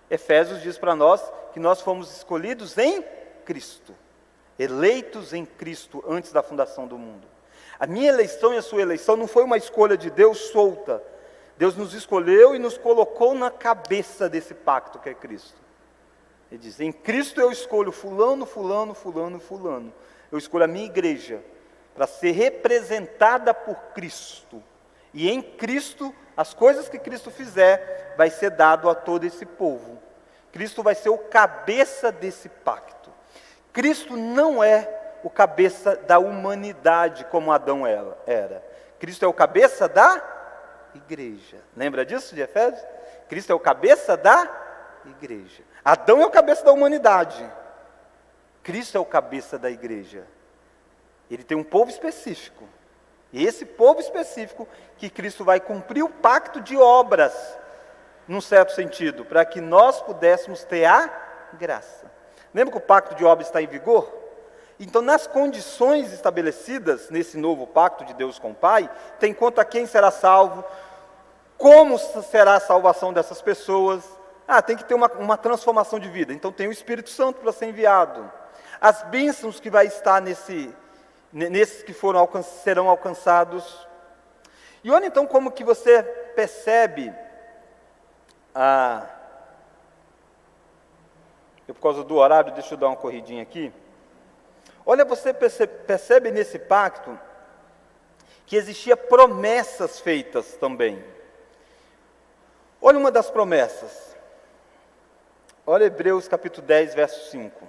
Efésios diz para nós que nós fomos escolhidos em Cristo, eleitos em Cristo antes da fundação do mundo. A minha eleição e a sua eleição não foi uma escolha de Deus solta. Deus nos escolheu e nos colocou na cabeça desse pacto que é Cristo. Ele diz, em Cristo eu escolho fulano, fulano, fulano, fulano. Eu escolho a minha igreja para ser representada por Cristo. E em Cristo, as coisas que Cristo fizer, vai ser dado a todo esse povo. Cristo vai ser o cabeça desse pacto. Cristo não é o cabeça da humanidade, como Adão era. Cristo é o cabeça da igreja. Lembra disso de Efésios? Cristo é o cabeça da igreja. Adão é o cabeça da humanidade. Cristo é o cabeça da igreja. Ele tem um povo específico. E esse povo específico que Cristo vai cumprir o pacto de obras, num certo sentido, para que nós pudéssemos ter a graça. Lembra que o pacto de obras está em vigor? Então, nas condições estabelecidas nesse novo pacto de Deus com o Pai, tem quanto a quem será salvo, como será a salvação dessas pessoas. Tem que ter uma transformação de vida. Então, tem o Espírito Santo para ser enviado. As bênçãos que vai estar nesses que serão alcançados. E olha então como que você percebe, por causa do horário, deixa eu dar uma corridinha aqui. Olha, você percebe nesse pacto, que existia promessas feitas também. Olha uma das promessas. Olha Hebreus capítulo 10, verso 5.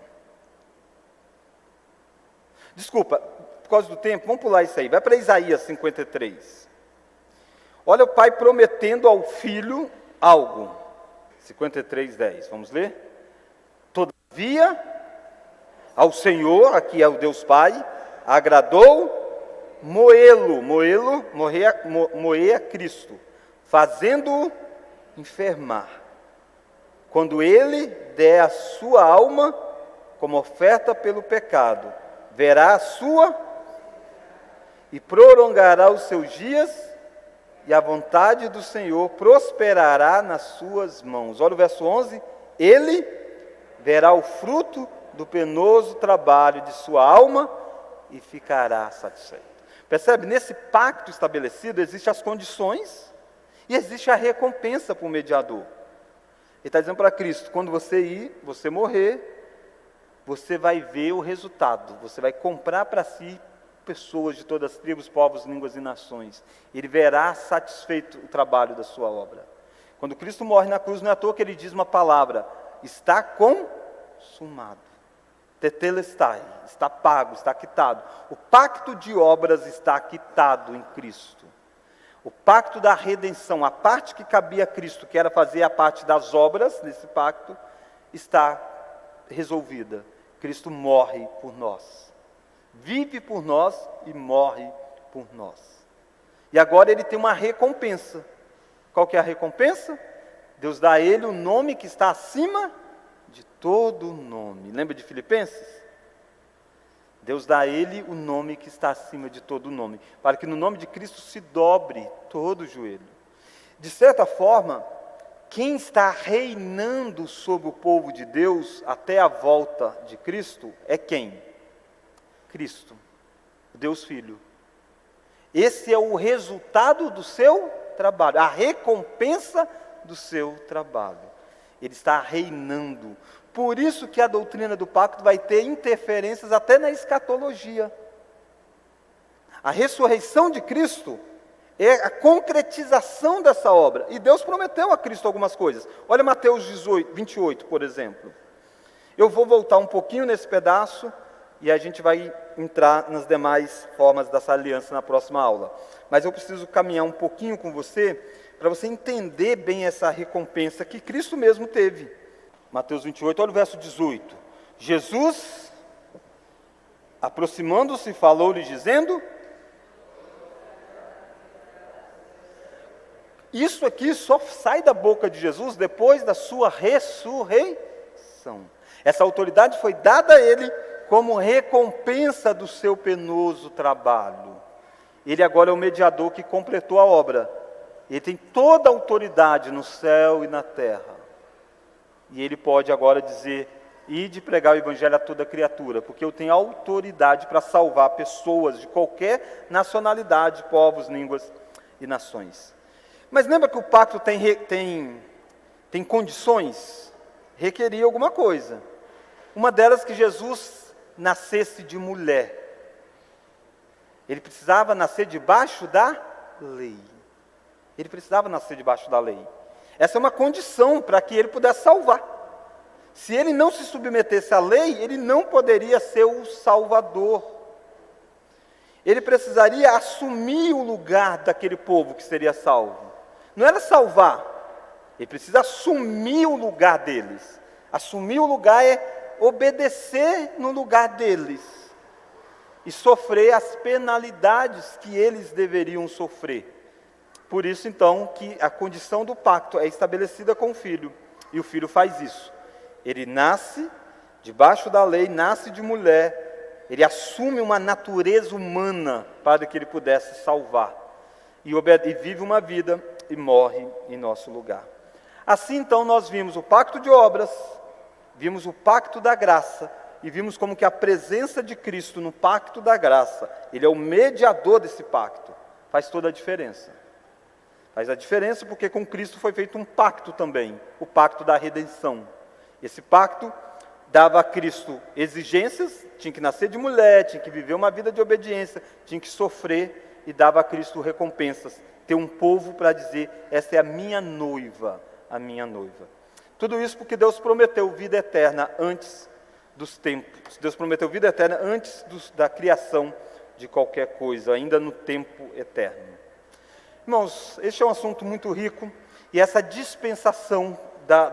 Desculpa, por causa do tempo, vamos pular isso aí. Vai para Isaías 53. Olha o pai prometendo ao filho algo. 53, 10. Vamos ler? Todavia, ao Senhor, aqui é o Deus Pai, agradou moer a Cristo, fazendo-o enfermar. Quando ele der a sua alma como oferta pelo pecado, verá a sua e prolongará os seus dias, e a vontade do Senhor prosperará nas suas mãos. Olha o verso 11. Ele verá o fruto do penoso trabalho de sua alma e ficará satisfeito. Percebe? Nesse pacto estabelecido, existem as condições e existe a recompensa para o mediador. Ele está dizendo para Cristo, quando você ir, você morrer, você vai ver o resultado, você vai comprar para si pessoas de todas as tribos, povos, línguas e nações. Ele verá satisfeito o trabalho da sua obra. Quando Cristo morre na cruz, não é à toa que ele diz uma palavra: está consumado. Tetelestai, está pago, está quitado. O pacto de obras está quitado em Cristo. O pacto da redenção, a parte que cabia a Cristo, que era fazer a parte das obras nesse pacto, está resolvida. Cristo morre por nós. Vive por nós e morre por nós. E agora ele tem uma recompensa. Qual que é a recompensa? Deus dá a ele o nome que está acima de todo nome. Lembra de Filipenses? Deus dá a ele o nome que está acima de todo nome, para que no nome de Cristo se dobre todo o joelho. De certa forma, quem está reinando sobre o povo de Deus até a volta de Cristo é quem? Cristo, Deus Filho. Esse é o resultado do seu trabalho, a recompensa do seu trabalho. Ele está reinando. Por isso que a doutrina do pacto vai ter interferências até na escatologia. A ressurreição de Cristo é a concretização dessa obra. E Deus prometeu a Cristo algumas coisas. Olha Mateus 28, por exemplo. Eu vou voltar um pouquinho nesse pedaço e a gente vai entrar nas demais formas dessa aliança na próxima aula. Mas eu preciso caminhar um pouquinho com você, para você entender bem essa recompensa que Cristo mesmo teve. Mateus 28, olha o verso 18. Jesus, aproximando-se, falou-lhe dizendo... Isso aqui só sai da boca de Jesus depois da sua ressurreição. Essa autoridade foi dada a ele como recompensa do seu penoso trabalho. Ele agora é o mediador que completou a obra. Ele tem toda a autoridade no céu e na terra. E ele pode agora dizer, ide pregar o evangelho a toda criatura, porque eu tenho autoridade para salvar pessoas de qualquer nacionalidade, povos, línguas e nações. Mas lembra que o pacto tem condições? Requeria alguma coisa. Uma delas que Jesus nascesse de mulher. Ele precisava nascer debaixo da lei. Ele precisava nascer debaixo da lei. Essa é uma condição para que ele pudesse salvar. Se ele não se submetesse à lei, ele não poderia ser o Salvador. Ele precisaria assumir o lugar daquele povo que seria salvo. Não era salvar, ele precisa assumir o lugar deles. Assumir o lugar é obedecer no lugar deles e sofrer as penalidades que eles deveriam sofrer. Por isso, então, que a condição do pacto é estabelecida com o filho, e o filho faz isso. Ele nasce debaixo da lei, nasce de mulher, ele assume uma natureza humana para que ele pudesse salvar, e vive uma vida e morre em nosso lugar. Assim, então, nós vimos o pacto de obras, vimos o pacto da graça, e vimos como que a presença de Cristo no pacto da graça, ele é o mediador desse pacto, faz toda a diferença. Faz a diferença porque com Cristo foi feito um pacto também, o pacto da redenção. Esse pacto dava a Cristo exigências, tinha que nascer de mulher, tinha que viver uma vida de obediência, tinha que sofrer e dava a Cristo recompensas. Ter um povo para dizer, essa é a minha noiva, a minha noiva. Tudo isso porque Deus prometeu vida eterna antes dos tempos. Deus prometeu vida eterna antes da criação de qualquer coisa, ainda no tempo eterno. Irmãos, este é um assunto muito rico, e essa dispensação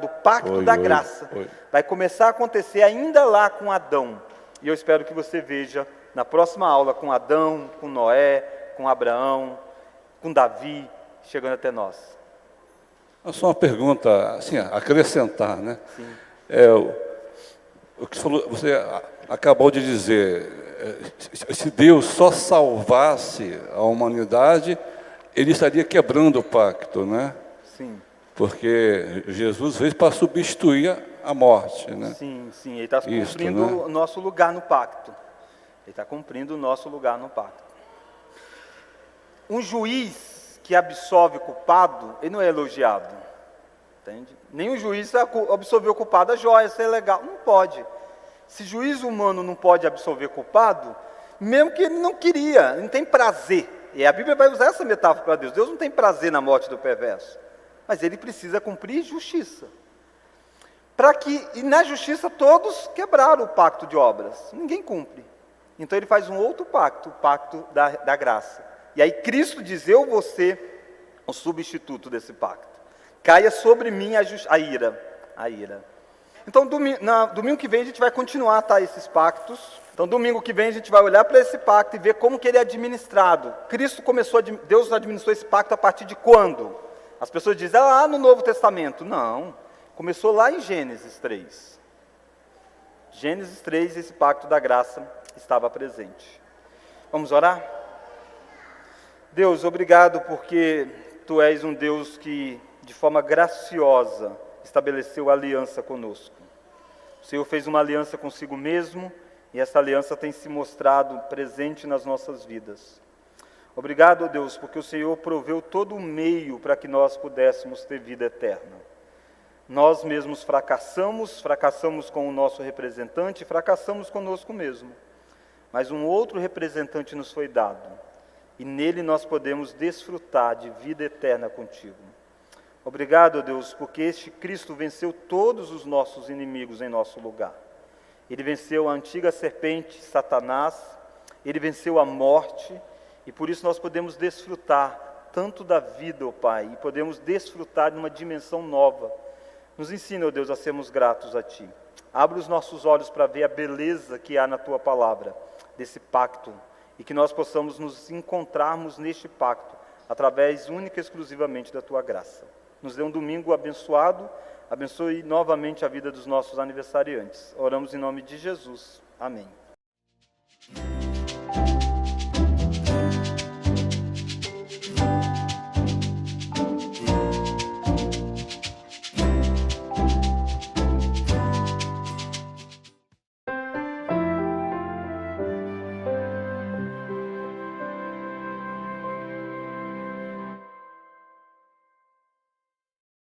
do pacto da graça vai começar a acontecer ainda lá com Adão. E eu espero que você veja na próxima aula com Adão, com Noé, com Abraão, com Davi, chegando até nós. Só uma pergunta, assim, acrescentar, né? Sim. O que você acabou de dizer, se Deus só salvasse a humanidade, Ele estaria quebrando o pacto, né? Sim. Porque Jesus veio para substituir a morte, né? Sim, Ele está cumprindo o nosso lugar no pacto. Ele está cumprindo o nosso lugar no pacto. Um juiz que absolve o culpado, ele não é elogiado. Entende? Nem o juiz absolver o culpado, a joia, isso é legal. Não pode. Se juiz humano não pode absolver culpado, mesmo que ele não queria, ele não tem prazer. E a Bíblia vai usar essa metáfora para Deus. Deus não tem prazer na morte do perverso, mas ele precisa cumprir justiça. E na justiça todos quebraram o pacto de obras. Ninguém cumpre. Então ele faz um outro pacto, o pacto da graça. E aí Cristo diz, eu vou ser o substituto desse pacto. Caia sobre mim a ira. Então domingo que vem a gente vai continuar, tá, esses pactos. Então domingo que vem a gente vai olhar para esse pacto e ver como que ele é administrado. Deus administrou esse pacto a partir de quando? As pessoas dizem, lá no Novo Testamento. Não, começou lá em Gênesis 3. Gênesis 3, esse pacto da graça estava presente. Vamos orar? Deus, obrigado porque Tu és um Deus que, de forma graciosa, estabeleceu aliança conosco. O Senhor fez uma aliança consigo mesmo, e essa aliança tem se mostrado presente nas nossas vidas. Obrigado, Deus, porque o Senhor proveu todo o meio para que nós pudéssemos ter vida eterna. Nós mesmos fracassamos com o nosso representante, fracassamos conosco mesmo. Mas um outro representante nos foi dado, e nele nós podemos desfrutar de vida eterna contigo. Obrigado, Deus, porque este Cristo venceu todos os nossos inimigos em nosso lugar. Ele venceu a antiga serpente, Satanás, ele venceu a morte, e por isso nós podemos desfrutar tanto da vida, ó Pai, e podemos desfrutar de uma dimensão nova. Nos ensina, ó Deus, a sermos gratos a Ti. Abre os nossos olhos para ver a beleza que há na Tua palavra, desse pacto, e que nós possamos nos encontrarmos neste pacto, através única e exclusivamente da Tua graça. Nos dê um domingo abençoado, abençoe novamente a vida dos nossos aniversariantes. Oramos em nome de Jesus. Amém.